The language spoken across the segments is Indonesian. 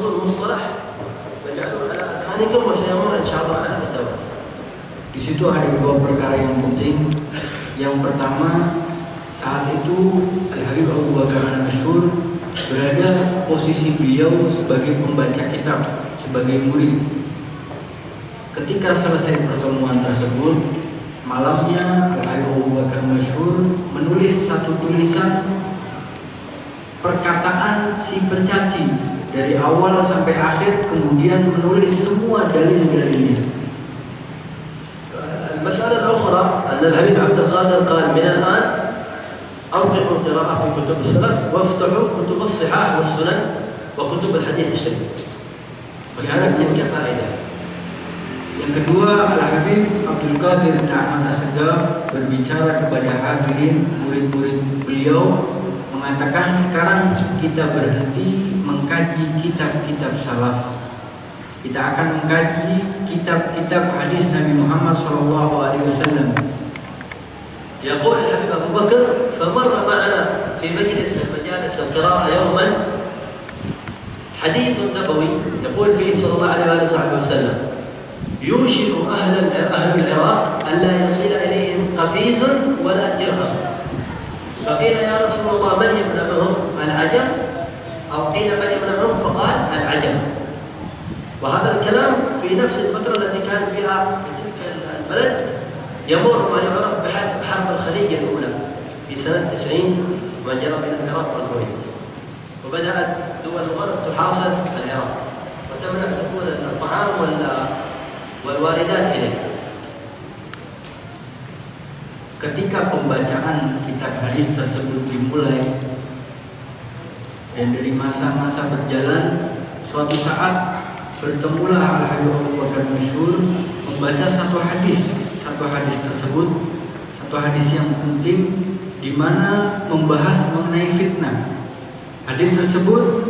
المصطلح فاجعلوا على أذهانكم وسيمر إن شاء الله على الدورة. Di situ ada dua perkara yang penting. Yang pertama, saat itu Al-Habib Abu Bakar Al-Masyhur berada posisi beliau sebagai pembaca kitab, sebagai murid. Ketika selesai pertemuan tersebut, malamnya Al-Habib Abu Bakar Al-Masyhur menulis satu tulisan perkataan si pencaci dari awal sampai akhir, kemudian menulis semua dalil-dalilnya. المسألة الأخرى أن الحبيب عبد القادر قال من الآن أوقفوا القراءة في كتب السلف وافتحوا كتب الصحاح والسنن وكتب الحديث الشريف. فكانت تلك فائدة. Yang kedua, Al-Habib Abdul Qadir bin Ahmad As-Segaf berbicara kepada hadirin murid-murid beliau, mengatakan sekarang kita berhenti mengkaji kitab-kitab salaf. Kita akan mengkaji kitab-kitab hadis Nabi Muhammad SAW. يقول الحبيب أبو بكر فمر معنا في مجلس من مجالس القراءة يوما حديث نبوي يقول فيه صلى الله عليه وسلم يوشك أهل العراق أن لا يصل إليهم قفيز ولا درهم. فقيل يا رسول الله من يمنعهم؟ العجم؟ أو قيل من يمنعهم؟ فقال العجم. وهذا الكلام في نفس الفترة التي كان فيها في تلك البلد يمر ما يعرف بحرب الخليج الأولى في سنة 90 ما جرى بين العراق والكويت، وبدأت دول الغرب تحاصر العراق وتمنع دخول الطعام والواردات إليه. Ketika pembacaan kitab hadis tersebut dimulai dan dari masa-masa berjalan, suatu saat bertemulah Al-Habib Abu Bakar Masyhur membaca satu hadis tersebut, satu hadis yang penting di mana membahas mengenai fitnah. Hadis tersebut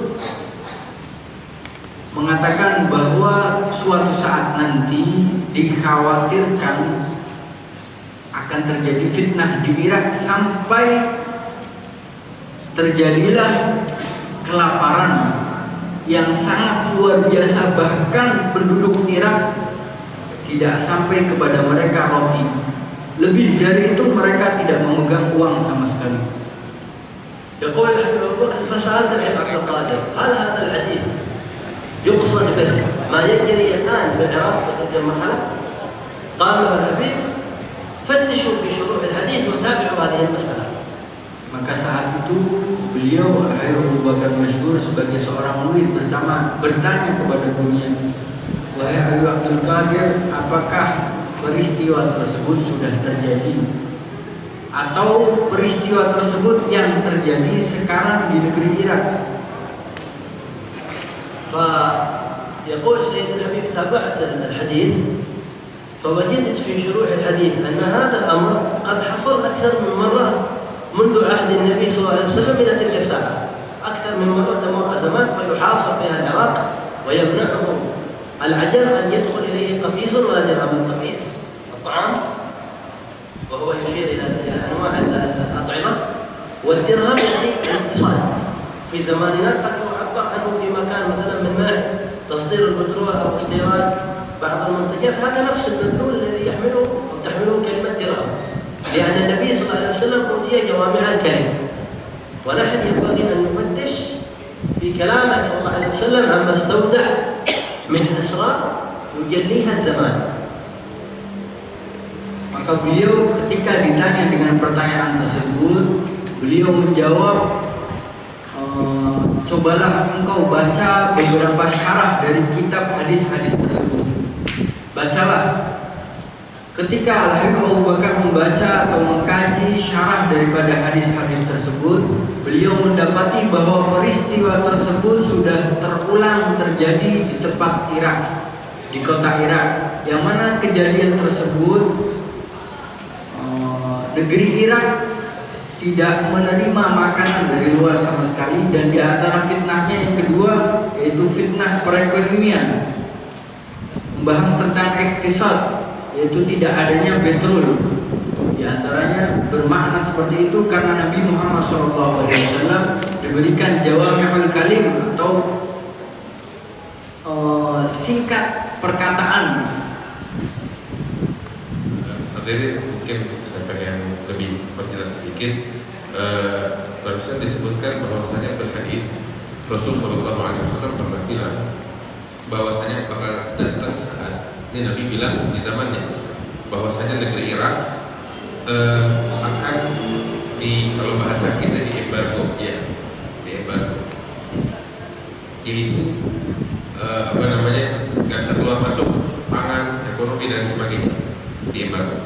mengatakan bahwa suatu saat nanti dikhawatirkan akan terjadi fitnah di Irak sampai terjadilah kelaparan yang sangat luar biasa, bahkan penduduk Irak tidak sampai kepada mereka roti. Lebih dari itu mereka tidak memegang uang sama sekali. يقول الحبيب أبو بكر فسألت الحبيب عبد القادر هل هذا الحديث يقصد به ما يجري الآن في العراق في تلك المرحلة؟ قال له الحبيب فتشوا في شروح الحديث وتابعوا هذه المسألة. Maka saat itu beliau Abu Bakar Masyhur sebagai seorang murid bertanya kepada gurunya, wahai Abu Abdul Qadir, apakah peristiwa tersebut sudah terjadi atau peristiwa tersebut yang terjadi sekarang di negeri Irak? فيقول سيد الحبيب تابعت الحديث فوجدت في شروح الحديث أن هذا الأمر قد حصل أكثر من مرة منذ عهد النبي صلى الله عليه وسلم إلى تلك الساعة. أكثر من مرة تمر أزمات فيحاصر فيها العراق ويمنعه العجم أن يدخل إليه قفيز ولا درهم. القفيز الطعام وهو يشير إلى أنواع الأطعمة، والدرهم يعني الاقتصاد. في زماننا قد يعبر عنه فيما كان مثلا من منع تصدير البترول أو استيراد بعض المنتجات، هذا نفس المدلول الذي تحمله كلمة درهم، لأن النبي صلى الله عليه وسلم أوتي جوامع الكلم، ونحن ينبغي أن نفتش في كلامه صلى الله عليه وسلم عما استودع من أسرار يجليها الزمان. Maka beliau ketika ditanya dengan pertanyaan tersebut, beliau menjawab, cobalah engkau baca beberapa syarah dari kitab hadis-hadis tersebut. Bacalah. Ketika Al-Habib Abu Bakar membaca atau mengkaji syarah daripada hadis-hadis tersebut, beliau mendapati bahwa peristiwa tersebut sudah terulang terjadi di tempat Irak, di kota Irak, yang mana kejadian tersebut negeri Irak tidak menerima makanan dari luar sama sekali, dan di antara fitnahnya yang kedua yaitu fitnah perekonomian, membahas tentang iktisad, yaitu tidak adanya petrol. Di antaranya bermakna seperti itu karena Nabi Muhammad SAW diberikan jawami'ul kalim atau singkat perkataan. Hadirin, mungkin saya pengen lebih perjelas sedikit. Barusan disebutkan bahwasanya fil hadis Rasul Shallallahu Alaihi Wasallam pernah bilang bahwasanya bakal datang saat, ini Nabi bilang di zamannya, bahwasanya negeri Irak akan kalau bahasa kita di embargo, ya, di embargo, yaitu nggak bisa keluar masuk pangan, ekonomi dan sebagainya, di embargo.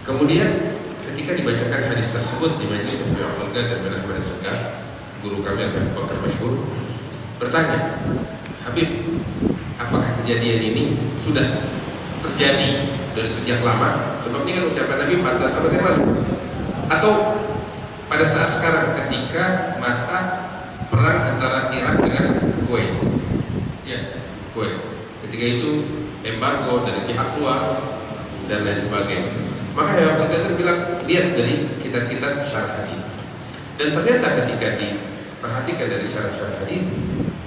Kemudian ketika dibacakan hadis tersebut di majelis Nabi Abdul dan Benar Segar, guru kami yang Bakar Masyhur bertanya, Habib, apakah kejadian ini sudah terjadi dari sejak lama? Sebab ini kan ucapan Nabi 14 abad yang lalu. Atau pada saat sekarang ketika masa perang antara Irak dengan Kuwait, ya, Kuwait. Ketika itu embargo dari pihak luar dan lain sebagainya. Maka yang Abdul bilang, lihat dari kitab-kitab syarah hadis. Dan ternyata ketika diperhatikan dari syarah-syarah hadis,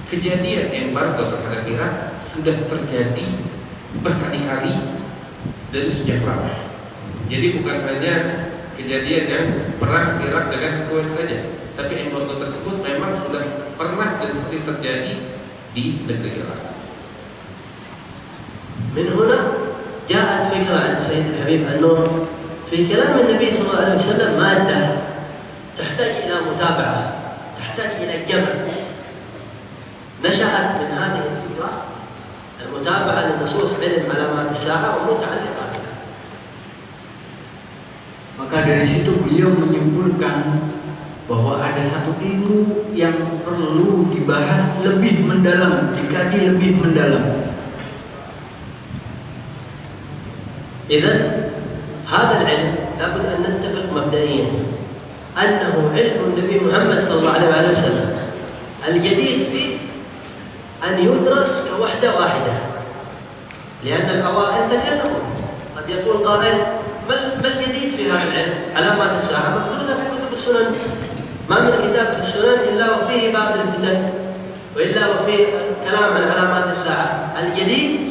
kejadian embargo terhadap Irak sudah terjadi berkali-kali dari sejak lama. Jadi bukan hanya kejadian yang perang Irak dengan Kuwait saja, tapi embargo tersebut memang sudah pernah dan sering terjadi di negeri Irak. من هنا جاءت فكرة عند سيد الحبيب أنه في كلام النبي صلى الله عليه وسلم مادة تحتاج إلى متابعة، تحتاج إلى جمع. نشأت من هذه الفكرة المتابعة لنصوص علم علامات الساعة ومتعلقة بها. Maka dari situ beliau menyimpulkan bahwa ada satu ilmu yang perlu dibahas lebih mendalam, dikaji lebih mendalam. إذن هذا العلم لابد أن نتفق مبدئيا أنه علم النبي محمد صلى الله عليه وسلم الجديد فيه أن يدرس كوحدة واحدة، لأن الأوائل تكلموا. قد يقول قائل ما الجديد في هذا العلم؟ علامات الساعة مبثوثة في كتب السنن، ما من كتاب في السنن إلا وفيه باب الفتن وإلا وفيه كلام عن علامات الساعة. الجديد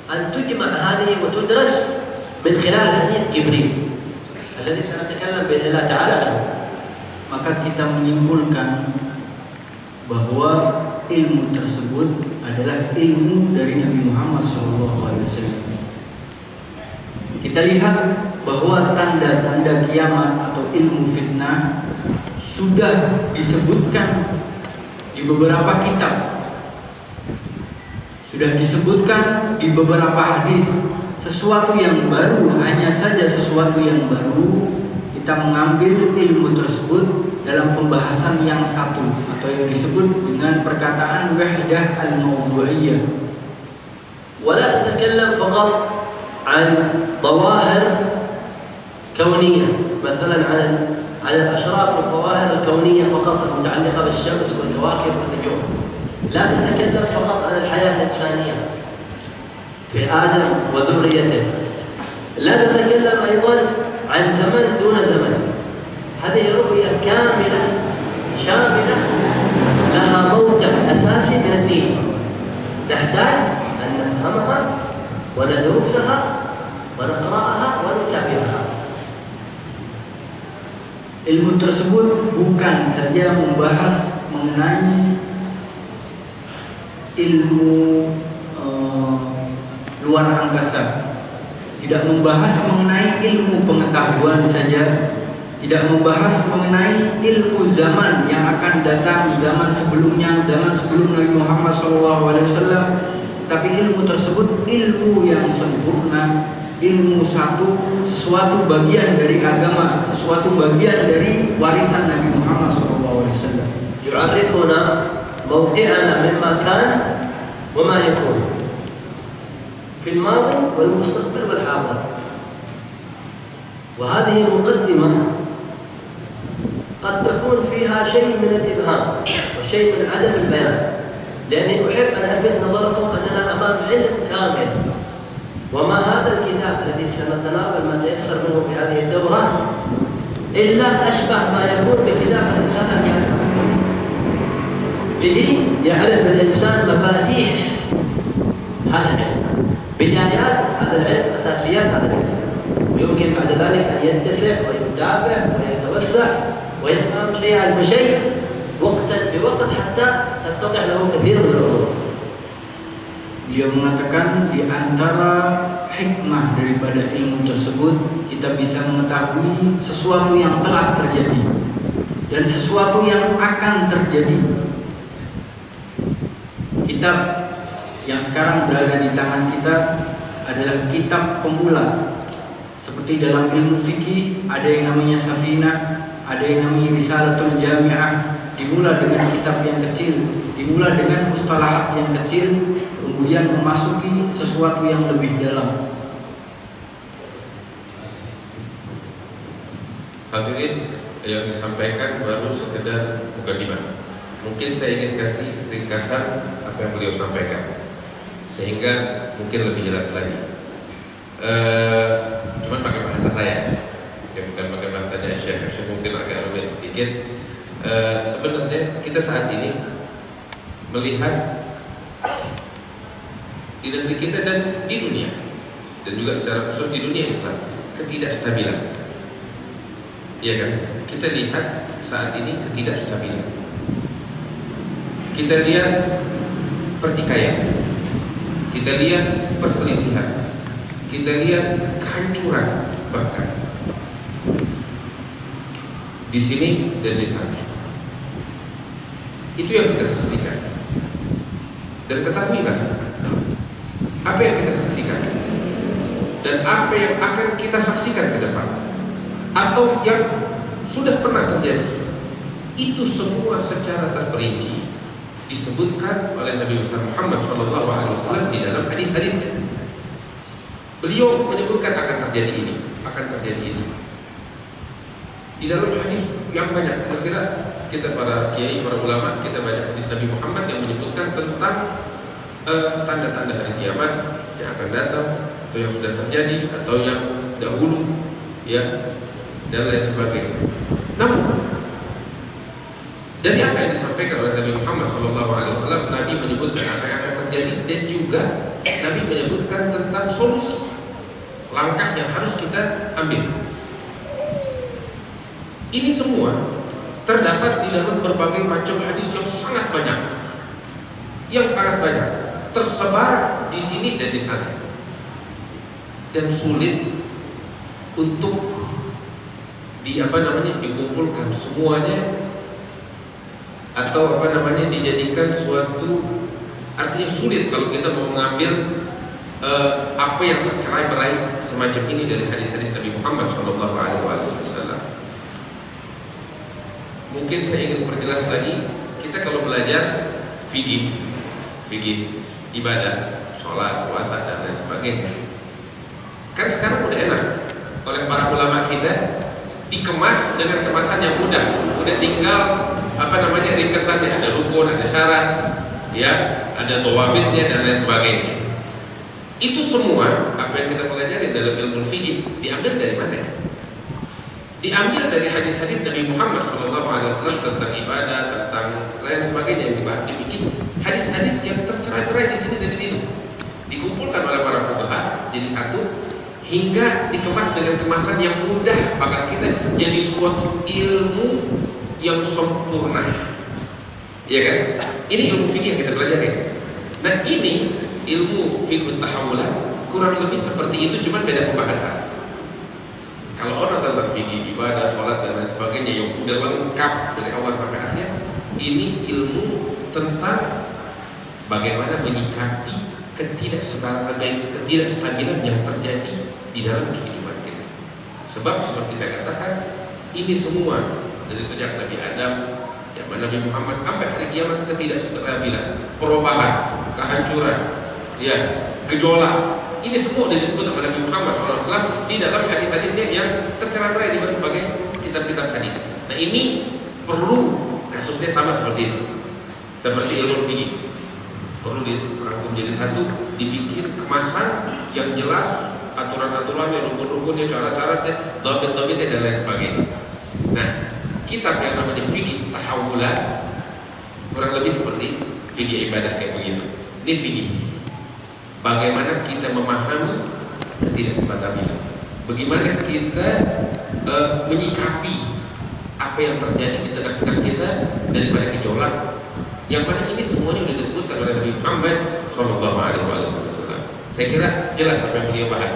أن تجمع هذه وتدرس من خلال حديث جبريل الذي سنتكلم بإذن الله تعالى عنه. Maka kita menyimpulkan bahwa ilmu tersebut adalah ilmu dari Nabi Muhammad SAW. Kita lihat bahwa tanda-tanda kiamat atau ilmu fitnah sudah disebutkan di beberapa kitab, sudah disebutkan di beberapa hadis. Sesuatu yang baru, hanya saja sesuatu yang baru, kita mengambil ilmu tersebut dalam pembahasan yang satu atau yang disebut dengan perkataan wahdah al-mawdu'iyah. ولا تتكلم فقط عن ظواهر كونية، مثلا عن الأشراق والظواهر الكونية فقط المتعلقة بالشمس والكواكب والنجوم. لا تتكلم فقط عن الحياة الإنسانية في آدم وذريته. لا تتكلم أيضا عن زمن دون زمن. هذه رؤية كاملة شاملة لها موقع أساسي من الدين، نحتاج أن نفهمها وندرسها ونقرأها ونتابعها. Ilmu tersebut bukan saja membahas mengenai ilmu luar angkasa, tidak membahas mengenai ilmu pengetahuan saja, tidak membahas mengenai ilmu zaman yang akan datang, zaman sebelumnya, zaman sebelum Nabi Muhammad SAW. Tapi ilmu tersebut ilmu yang sempurna, ilmu satu, sesuatu bagian dari agama, sesuatu bagian dari warisan Nabi Muhammad SAW. يعرفنا موقعنا مما كان وما يكون في الماضي والمستقبل والحاضر. وهذه مقدمة قد تكون فيها شيء من الإبهام وشيء من عدم البيان، لأني أحب أن ألفت نظركم أننا أمام علم كامل. وما هذا الكتاب الذي سنتناول ما تيسر منه في هذه الدورة إلا أشبه ما يكون بكتاب الرسالة الجامعة. به يعرف الإنسان مفاتيح يتسع ويتابع ويتوسع ويفهم شيئا فشيء وقتا بوقت حتى تتضح له كثير من الأمور. Dia mengatakan di antara hikmah daripada ilmu tersebut kita bisa mengetahui sesuatu yang telah terjadi dan sesuatu yang akan terjadi. Kitab yang sekarang berada di tangan kita adalah kitab pemula. Seperti dalam ilmu fikih ada yang namanya Safinah, ada yang namanya Risalatul Jami'ah. Dimulai dengan kitab yang kecil, dimulai dengan mustalahat yang kecil, kemudian memasuki sesuatu yang lebih dalam. Hadirin, yang disampaikan baru sekedar mukadimah. Mungkin saya ingin kasih ringkasan apa yang beliau sampaikan, sehingga mungkin lebih jelas lagi. Cuman pakai bahasa saya, ya bukan pakai bahasanya Syekh mungkin agak rumit sedikit. Sebenarnya kita saat ini melihat di negeri kita dan di dunia, dan juga secara khusus di dunia Islam, ketidakstabilan. Iya kan? Kita lihat saat ini ketidakstabilan. Kita lihat pertikaian, kita lihat perselisihan, kita lihat kehancuran bahkan di sini dan di sana. Itu yang kita saksikan. Dan ketahuilah apa yang kita saksikan dan apa yang akan kita saksikan ke depan atau yang sudah pernah terjadi, itu semua secara terperinci disebutkan oleh Nabi Muhammad SAW di dalam hadis-hadisnya. Beliau menyebutkan akan terjadi ini, akan terjadi itu. Di dalam hadis yang banyak, kira-kira kita para kiai, para ulama, kita baca hadis Nabi Muhammad yang menyebutkan tentang tanda-tanda hari kiamat yang akan datang, atau yang sudah terjadi, atau yang dahulu, ya, dan lain sebagainya. Namun dari apa yang disampaikan oleh Nabi Muhammad SAW, Nabi menyebutkan apa yang akan terjadi, dan juga Nabi menyebutkan tentang solusi, langkah yang harus kita ambil. Ini semua terdapat di dalam berbagai macam hadis yang sangat banyak, tersebar di sini dan di sana, dan sulit untuk dikumpulkan semuanya, atau dijadikan suatu, artinya sulit kalau kita mau mengambil apa yang tercerai-berai semacam ini dari hadis-hadis Nabi Muhammad SAW. Mungkin saya ingin perjelas lagi, kita kalau belajar fikih ibadah, sholat, puasa, dan lain sebagainya, kan sekarang udah enak oleh para ulama kita, dikemas dengan kemasan yang mudah, udah tinggal ringkesannya, ada rukun, ada syarat, ya, ada dhawabitnya dan lain sebagainya. Itu semua apa yang kita pelajari dalam ilmu fikih diambil dari mana? Diambil dari hadis-hadis Nabi Muhammad SAW tentang ibadah, tentang lain sebagainya yang dibahas, dibikin hadis-hadis yang tercerai-berai di sini dan di situ, dikumpulkan oleh para fuqaha jadi satu, hingga dikemas dengan kemasan yang mudah, maka kita jadi suatu ilmu yang sempurna, ya kan? Ini ilmu fikih yang kita pelajari. Nah, ini ilmu fiqh tahawulat kurang lebih seperti itu, cuma beda pembahasan. Kalau orang tentang fikih, ibadah, sholat, dan lain sebagainya yang udah lengkap dari awal sampai akhir, ini ilmu tentang bagaimana menyikapi ketidakstabilan yang terjadi di dalam kehidupan kita. Sebab seperti saya katakan, ini semua dari sejak Nabi Adam, Nabi Muhammad sampai hari kiamat, ketidakstabilan, perubahan, kehancuran, ya, gejolak. Ini semua sudah disebut oleh Nabi Muhammad SAW di dalam hadis-hadisnya yang tercerai-berai di berbagai kitab-kitab hadis. Nah, ini perlu kasusnya sama seperti itu, seperti ilmu fikih, perlu dirangkum jadi satu, dibikin kemasan yang jelas, aturan-aturannya, rukun-rukunnya, syarat-syaratnya, dhabit-dhabitnya dan lain sebagainya. Nah, kitab yang namanya fikih tahawulat kurang lebih seperti fikih ibadah kayak begitu. Ini fikih bagaimana kita memahami ketidakstabilan, bagaimana kita menyikapi apa yang terjadi di tengah-tengah kita daripada gejolak, yang mana ini semuanya sudah disebutkan oleh Nabi Muhammad SAW. Saya kira jelas apa yang beliau bahas.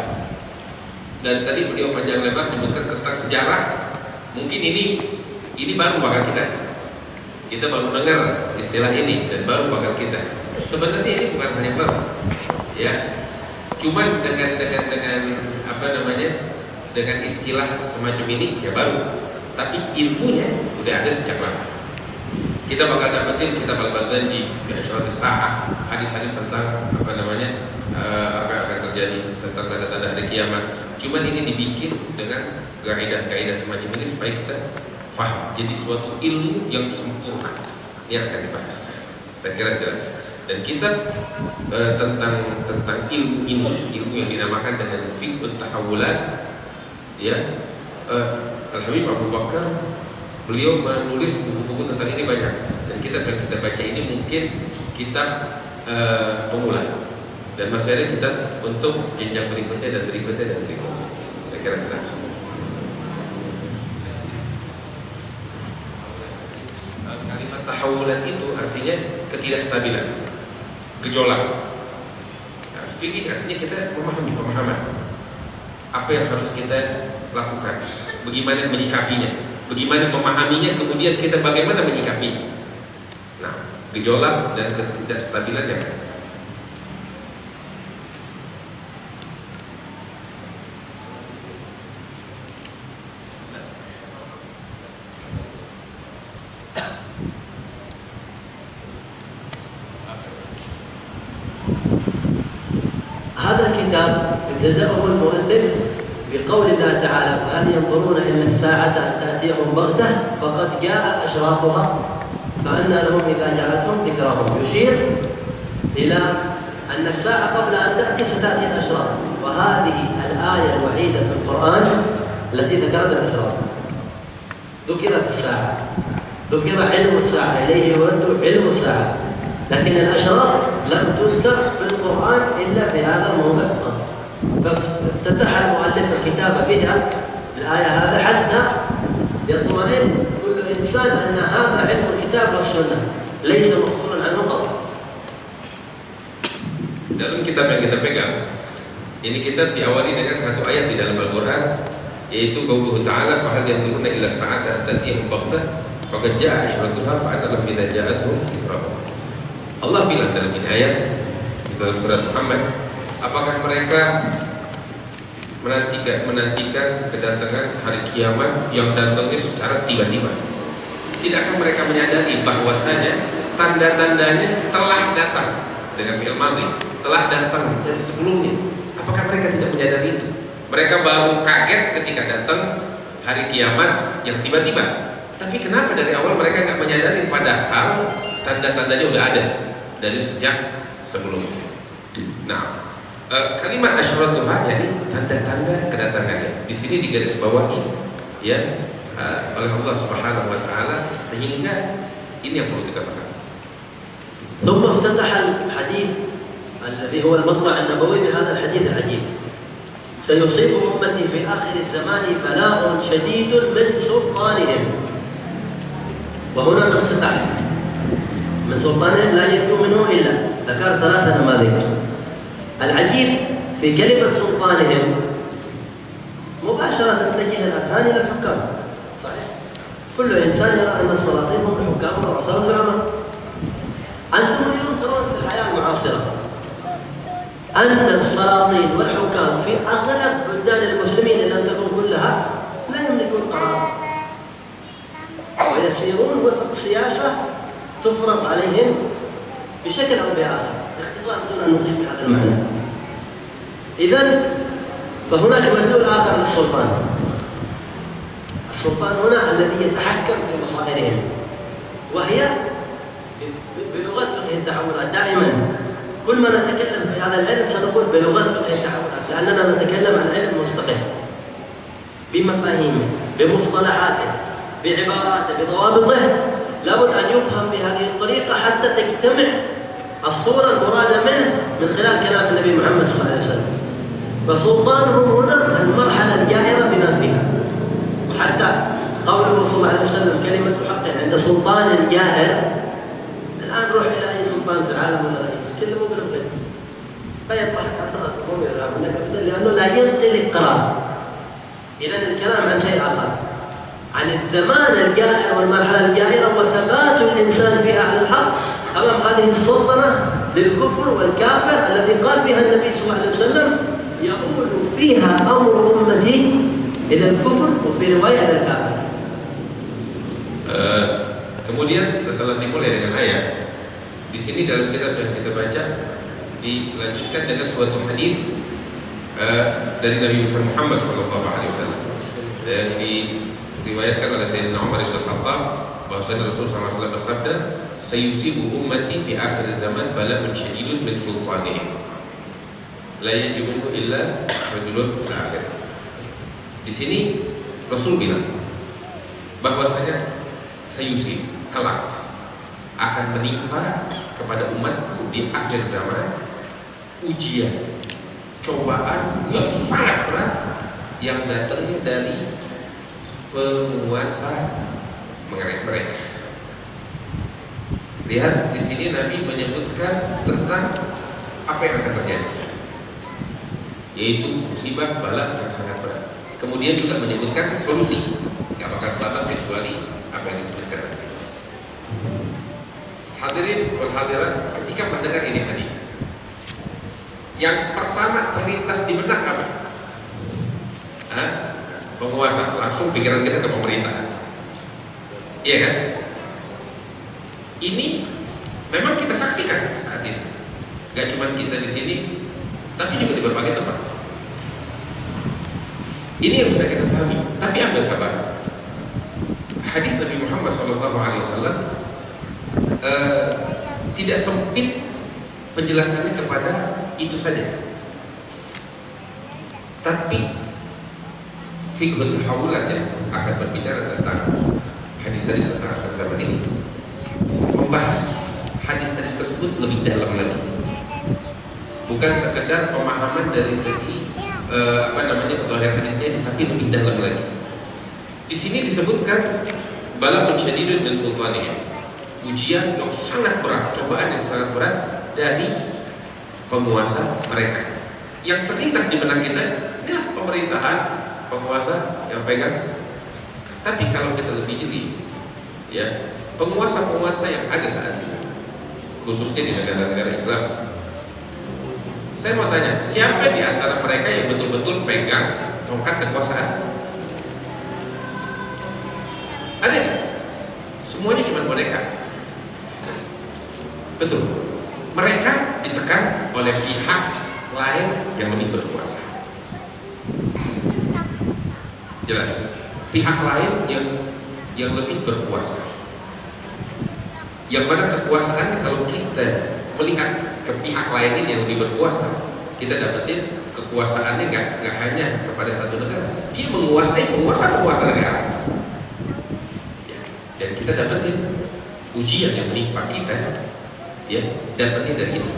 Dan tadi beliau panjang lebar menyebutkan tentang sejarah. Mungkin ini baru bakal kita baru dengar istilah ini dan baru bakal kita. Sebenarnya ini bukan hanya baru, ya. Cuman dengan apa namanya, dengan istilah semacam ini ya baru. Tapi ilmunya udah ada sejak lama. Kita bakal dapetin kitab Al-Barzanji, Asyratus Sa'ah, hadis-hadis tentang apa namanya, apa yang akan terjadi, tentang tanda-tanda hari kiamat. Cuman ini dibikin dengan kaidah-kaidah semacam ini supaya kita faham. Jadi suatu ilmu yang sempurna ini akan dibahas. Saya kira jelas. Dan kita tentang ilmu ini, ilmu yang dinamakan dengan fiqhut tahawulat, ya. Al-Habib Abu Bakar beliau menulis buku-buku tentang ini banyak, dan kitab yang kita baca ini mungkin kitab pemula, dan masih ada kitab untuk jenjang berikutnya dan berikutnya dan berikutnya. Saya kira jelas. Kalimat tahawulan itu artinya ketidakstabilan, gejolak. Nah, fikih artinya kita memahami pemahaman apa yang harus kita lakukan, bagaimana menyikapinya, bagaimana memahaminya, kemudian kita bagaimana menyikapinya. Nah, gejolak dan ketidakstabilan yang هذا الكتاب ابتدأه المؤلف بقول الله تعالى: فهل ينظرون إلا الساعة أن تأتيهم بغتة فقد جاء أشراطها فأنى لهم إذا جاءتهم ذكراهم. يشير إلى أن الساعة قبل أن تأتي ستأتي الأشراط، وهذه الآية الوحيدة في القرآن التي ذكرت الأشراط. ذكرت الساعة، ذكر علم الساعة، إليه يرد علم الساعة، لكن الأشراط لم تذكر في القرآن إلا في هذا الموضع فقط. فافتتح المؤلف الكتاب بها الآية هذا حتى يطمئن كل إنسان أن هذا علم الكتاب والسنة ليس مفصولا عنه قط. Dalam kitab yang kita pegang, ini kitab diawali dengan satu ayat di dalam Al-Quran, yaitu qauluhu ta'ala: fahal yanzuruna illa sa'ata tatihum baghtah faqad jaa'a asyratuha fa anna lahum idza ja'atuhum dhikrahum. Allah bilang dalam ini ayat di dalam surat Muhammad, apakah mereka menantikan kedatangan hari kiamat yang datangnya secara tiba-tiba? Tidakkah mereka menyadari bahwasanya tanda-tandanya telah datang dengan fi'il madhi, telah datang dari sebelumnya? Apakah mereka tidak menyadari itu? Mereka baru kaget ketika datang hari kiamat yang tiba-tiba. Tapi kenapa dari awal mereka nggak menyadari, padahal tanda-tandanya udah ada dari sejak sebelumnya? Nah, kalimat asyratuha, yakni tanda-tanda kedatangannya, di sini digarisbawahi ya oleh Allah Subhanahu wa taala, sehingga ini yang perlu kita pahami. ثم افتتح الحديث الذي هو المطلع النبوي بهذا الحديث العجيب: سيصيب أمتي في آخر الزمان بلاء شديد من سلطانهم. وهنا انقطاع من سلطانهم لا يبدو منه إلا ذكر 3 نماذج. العجيب في كلمة سلطانهم مباشرة تتجه الأذهان إلى الحكام. صحيح، كل إنسان يرى أن السلاطين هم الحكام والرؤساء والزعماء. أنتم اليوم ترون في الحياة المعاصرة أن السلاطين والحكام في أغلب بلدان المسلمين إن لم تكن كلها لا يملكون قرار، ويسيرون وفق سياسة تفرض عليهم بشكل أو بآخر. باختصار بدون أن نطيل بهذا المعنى. إذن فهناك مدلول آخر للسلطان. السلطان هنا الذي يتحكم في مصائرهم، وهي بلغة فقه التحولات. دائما كل ما نتكلم في هذا العلم سنقول بلغة فقه التحولات، لأننا نتكلم عن علم مستقل بمفاهيمه، بمصطلحاته، بعباراته، بضوابطه. لابد أن يفهم بهذه الطريقة حتى تجتمع الصورة المرادة منه من خلال كلام النبي محمد صلى الله عليه وسلم. فسلطانهم هنا المرحلة الجائرة بما فيها. وحتى قوله صلى الله عليه وسلم كلمة حق عند سلطان جائر، الآن روح إلى أي سلطان في العالم ولا رئيس كله مقلب بيت فيطرحك على رأسه مو يذهب منك أبدا، لأنه لا يمتلك قرار. إذا الكلام عن شيء آخر، عن الزمان الجائر والمرحلة الجائرة وثبات الإنسان فيها على الحق أمام هذه السلطنة للكفر والكافر الذي قال فيها النبي صلى الله عليه وسلم يؤول فيها أمر أمتي إلى الكفر وفي رواية إلى الكافر. Kemudian setelah dimulai dengan ayat, di sini dalam kitab yang kita baca dilanjutkan dengan suatu hadis dari Nabi Muhammad SAW yang diriwayatkan oleh Sayyidina Umar bin Khattab bahwasanya Rasulullah SAW bersabda, "Sayusibu ummati fi akhir zaman bala'un syadidun min sultanihim, la yajibuhu illa rajulun fil akhir." Di sini Rasul bilang bahwasanya sayusib kelak akan menimpa kepada umatku di akhir zaman ujian, cobaan yang sangat berat yang datangnya dari penguasa mereka. Lihat di sini Nabi menyebutkan tentang apa yang akan terjadi, yaitu musibah bala yang sangat berat. Kemudian juga menyebutkan solusi, nggak bakal selamat kecuali apa yang disebutkan tadi. Hadirin wal hadirat, ketika mendengar ini hadis, yang pertama terlintas di benak apa? Penguasa. Langsung pikiran kita ke pemerintah. Iya kan? Ini memang kita saksikan saat ini. Gak cuma kita di sini, tapi juga di berbagai tempat. Ini yang bisa kita pahami. Tapi ambil kabar. Hadis Nabi Muhammad SAW tidak sempit penjelasannya kepada itu saja, tapi fiqhul hawulat yang akan berbicara tentang hadis-hadis tentang akhir zaman ini, membahas hadis-hadis tersebut lebih dalam lagi, bukan sekedar pemahaman dari segi kezahiran hadisnya, tapi lebih dalam lagi. Di sini disebutkan bala'un syadidun min sultanihim, ujian yang sangat berat, cobaan yang sangat berat dari penguasa mereka. Yang terlintas di benak kita, ini pemerintahan, penguasa yang pegang. Tapi kalau kita lebih jeli, ya, penguasa-penguasa yang ada saat ini, khususnya di negara-negara Islam, saya mau tanya, siapa di antara mereka yang betul-betul pegang tongkat kekuasaan? Ada nggak? Semuanya cuma boneka. Betul. Mereka ditekan oleh pihak lain yang lebih berkuasa. Jelas. Pihak lain yang lebih berkuasa. Yang mana kekuasaan, kalau kita melihat ke pihak lain ini yang lebih berkuasa, kita dapetin kekuasaannya nggak hanya kepada satu negara, dia menguasai penguasa negara. Dan kita dapetin ujian yang menimpa kita, ya, datangnya dari itu,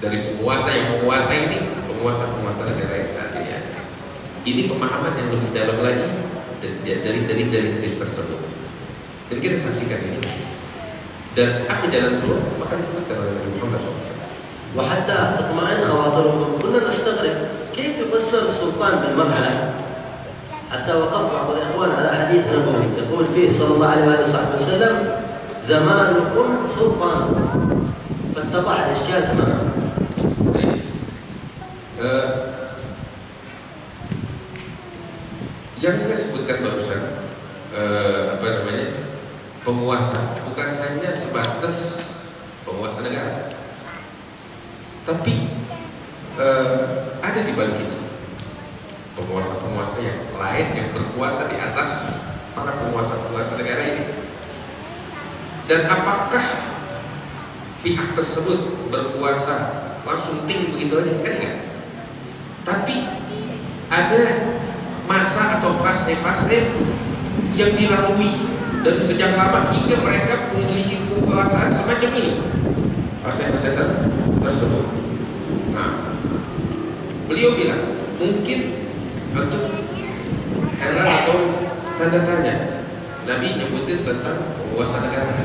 dari penguasa yang menguasai ini, penguasa negara yang saat ini ada. Ini pemahaman yang lebih dalam lagi dari hadis tersebut. Dan kita saksikan ini. Dan apa jalan keluar? Maka disebutkan oleh Nabi Muhammad SAW. وحتى تطمئن خواطركم كنا نستغرب كيف يفسر السلطان بالمرحلة. حتى وقف بعض الإخوان على حديث نبوي يقول فيه صلى الله عليه وآله وسلم زمانكم سلطان، فاتضح الإشكال تماما. Yang saya sebutkan barusan, penguasa bukan hanya sebatas penguasa negara, tapi ada di balik itu penguasa-penguasa yang lain yang berkuasa di atas para penguasa-penguasa negara ini. Dan apakah pihak tersebut berkuasa langsung tinggi begitu aja? Kan enggak. Tapi ada masa atau fase-fase yang dilalui dari sejak lama hingga mereka memiliki kekuasaan semacam ini, fase-fase tersebut. Nah, Beliau bilang mungkin untuk heran atau tanda tanya, Nabi nyebutin tentang penguasa negara,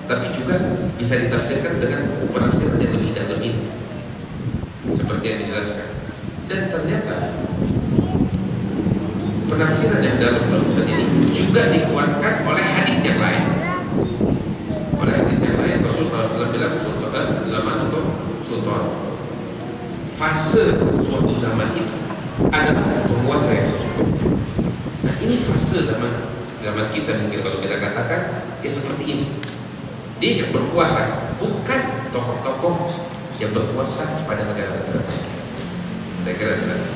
tapi juga bisa ditafsirkan dengan penafsiran yang lebih dan lebih seperti yang dijelaskan. Dan ternyata penafsiran yang dalam barusan ini juga dikuatkan oleh hadis yang lain. Oleh hadis yang lain, Rasulullah SAW bilang zaman itu sultan. Fase suatu zaman itu adalah penguasa yang sesungguhnya. Nah, ini fase zaman kita mungkin kalau kita katakan ya seperti ini. Dia yang berkuasa, bukan tokoh-tokoh yang berkuasa pada negara-negara. Saya kira demikian.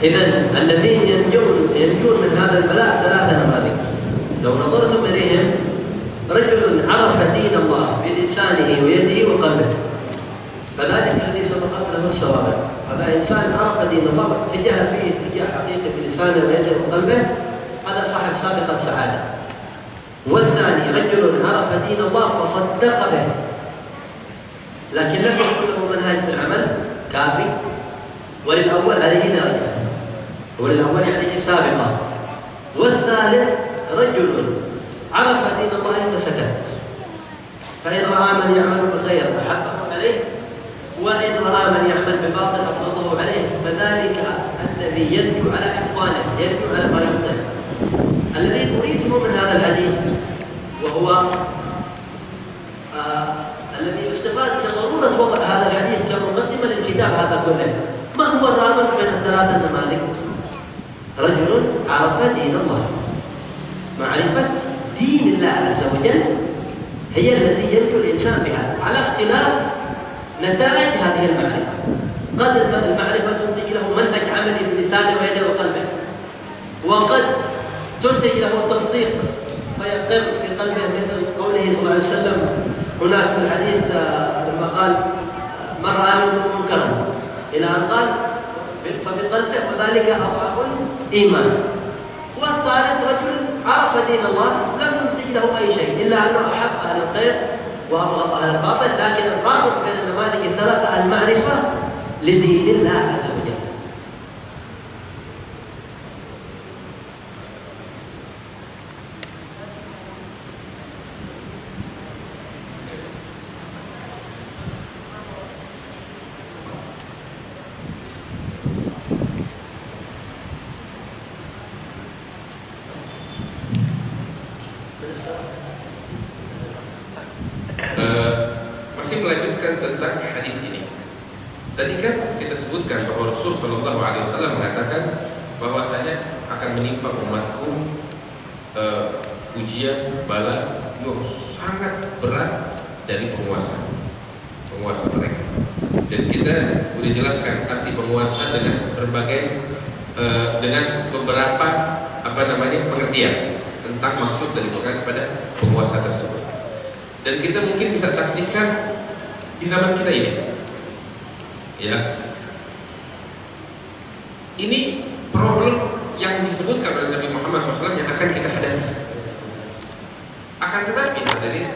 إذن الذين ينجون من هذا البلاء ثلاثة نماذج. لو نظرتم إليهم، رجل عرف دين الله بلسانه ويده وقلبه، فذلك الذي سبقت له السوابق. هذا إنسان عرف دين الله واتجه فيه اتجاه حقيقي بلسانه ويده وقلبه، هذا صاحب سابقة سعادة. والثاني رجل عرف دين الله فصدق به، لكن لم يكن له منهج في العمل كافي، وللأول عليه درجة، وللأول عليه سابقة. والثالث رجل عرف دين الله فسكت، فإن رأى من يعمل بخير أحبه عليه، وإن رأى من يعمل بباطل أبغضه عليه. فذلك الذي ينجو على إحضانه، ينجو على ما يحضنه. الذي أريده من هذا الحديث وهو الذي يستفاد كضرورة وضع هذا الحديث كمقدمة للكتاب هذا كله. ما هو الرابط بين الثلاثة نماذج؟ رجل عرف دين الله. معرفة دين الله عز وجل هي التي ينجو الإنسان بها على اختلاف نتائج هذه المعرفة. قد المعرفة تنتج له منهج عملي في لسانه ويده وقلبه، وقد تنتج له التصديق فيقر في قلبه مثل قوله صلى الله عليه وسلم هناك في الحديث لما قال من رأى منكم منكرا إلى أن قال فبقلبه وذلك أضعف الإيمان. والثالث رجل عرف دين الله لم ينتج له أي شيء إلا أنه أحب أهل الخير وأبغض أهل الباطل. لكن الرابط بين النماذج الثلاثة المعرفة لدين الله عز وجل. Masih melanjutkan tentang hadis ini. Tadi kan kita sebutkan bahwa Rasul Shallallahu Alaihi Wasallam mengatakan bahwasanya akan menimpa umatku ujian bala yang sangat berat dari penguasa mereka. Dan kita sudah jelaskan arti penguasa dengan berbagai dengan beberapa pengertian tentang maksud dari pada penguasa tersebut. Dan kita mungkin bisa saksikan di zaman kita ini, ya. Ini problem yang disebutkan oleh Nabi Muhammad SAW yang akan kita hadapi. Akan tetapi, hadirin,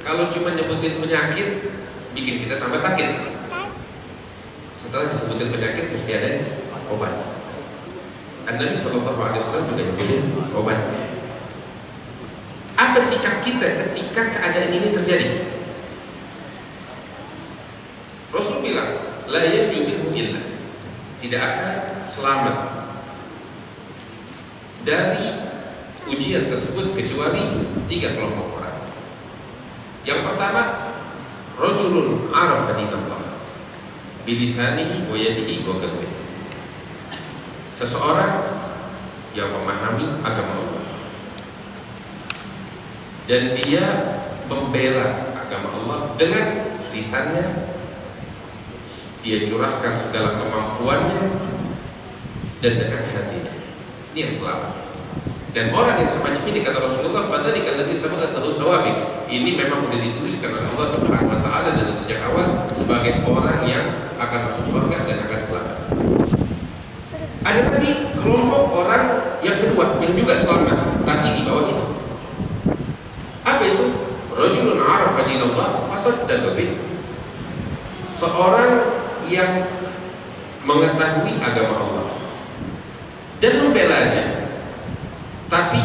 kalau cuma nyebutin penyakit, bikin kita tambah sakit. Setelah disebutin penyakit, mesti ada obat. Nabi SAW juga nyebutin obat. Apa sikap kita ketika keadaan ini terjadi? Rasul bilang, la yanju minhu illa, tidak akan selamat dari ujian tersebut kecuali 3 kelompok orang. Yang pertama, rajulun arafa dinallah bilisanihi wa yadihi wa qalbihi. Seseorang yang memahami agama Allah dan dia membela agama Allah dengan lisannya, dia curahkan segala kemampuannya, dan dengan hatinya. Ini yang selamat. Dan orang yang semacam ini, kata Rasulullah, fadzalika alladzi sabaqat lahu sawabiq. Ini memang sudah dituliskan oleh Allah Subhanahu wa taala dari sejak awal sebagai orang yang akan masuk surga dan akan selamat. Ada lagi kelompok orang yang kedua yang juga selamat, tapi di bawah itu. Apa itu? Rajulun arafa dinallah fasaddaqa bih. Seorang yang mengetahui agama Allah dan membelanya, tapi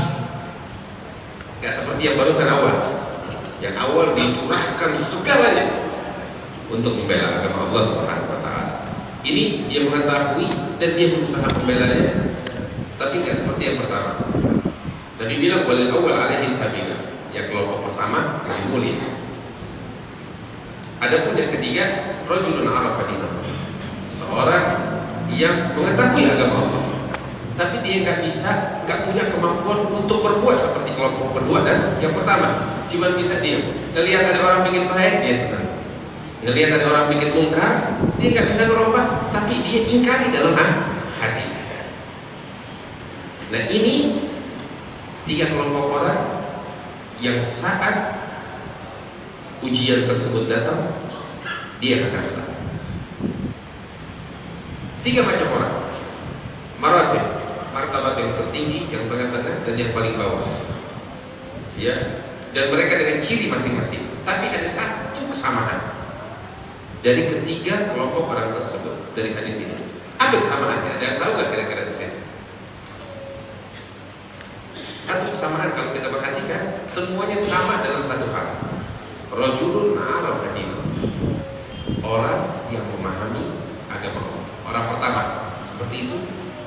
nggak seperti yang barusan awal. Yang awal dicurahkan segalanya untuk membela agama Allah Subhanahu wa Ta'ala. Ini dia mengetahui dan dia berusaha membelanya, tapi nggak seperti yang pertama. Nabi bilang walil awal alaihi sabiqah, yang kelompok pertama lebih mulia. Adapun yang ketiga, rajulun arafa dinahu, seorang yang mengetahui agama Allah, tapi dia nggak punya kemampuan untuk berbuat seperti kelompok kedua dan yang pertama. Cuma bisa diam. Ngelihat ada orang bikin baik, dia senang. Ngelihat ada orang bikin mungkar, dia nggak bisa berubah, tapi dia ingkari dalam hati. Nah, ini 3 kelompok orang yang saat ujian tersebut datang, dia akan selamat. 3 macam orang. Maratib, martabat yang tertinggi, yang tengah-tengah, dan yang paling bawah. Ya. Dan mereka dengan ciri masing-masing, tapi ada satu kesamaan dari ketiga kelompok orang tersebut dari hadis ini. Apa kesamaannya? Ada yang tahu nggak kira-kira di sini? Satu kesamaan kalau kita perhatikan, semuanya sama dalam satu hal. Rajulun arafa dinahu, orang yang memahami agama Allah. Orang pertama seperti itu,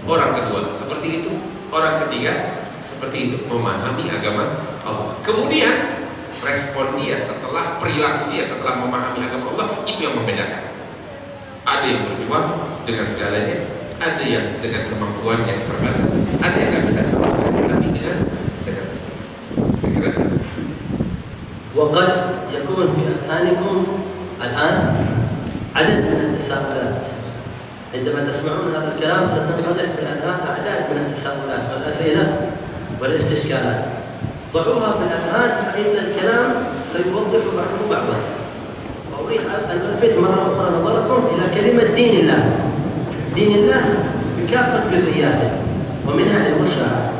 orang kedua seperti itu, orang ketiga seperti itu, memahami agama Allah. Kemudian respon dia setelah perilaku dia setelah memahami agama Allah, itu yang membedakan. Ada yang berjuang dengan segalanya, ada yang dengan kemampuan yang terbatas, ada yang nggak bisa sama sekali, tapi dengan وقد يكون في أذهانكم الآن عدد من التساؤلات. عندما تسمعون هذا الكلام ستنقطع في الأذهان أعداد من التساؤلات والأسئلة والاستشكالات. ضعوها في الأذهان فإن الكلام سيوضح بعضه بعضا. وأريد أن ألفت مرة أخرى نظركم إلى كلمة دين الله. دين الله بكافة جزئياته، ومنها علم الساعة،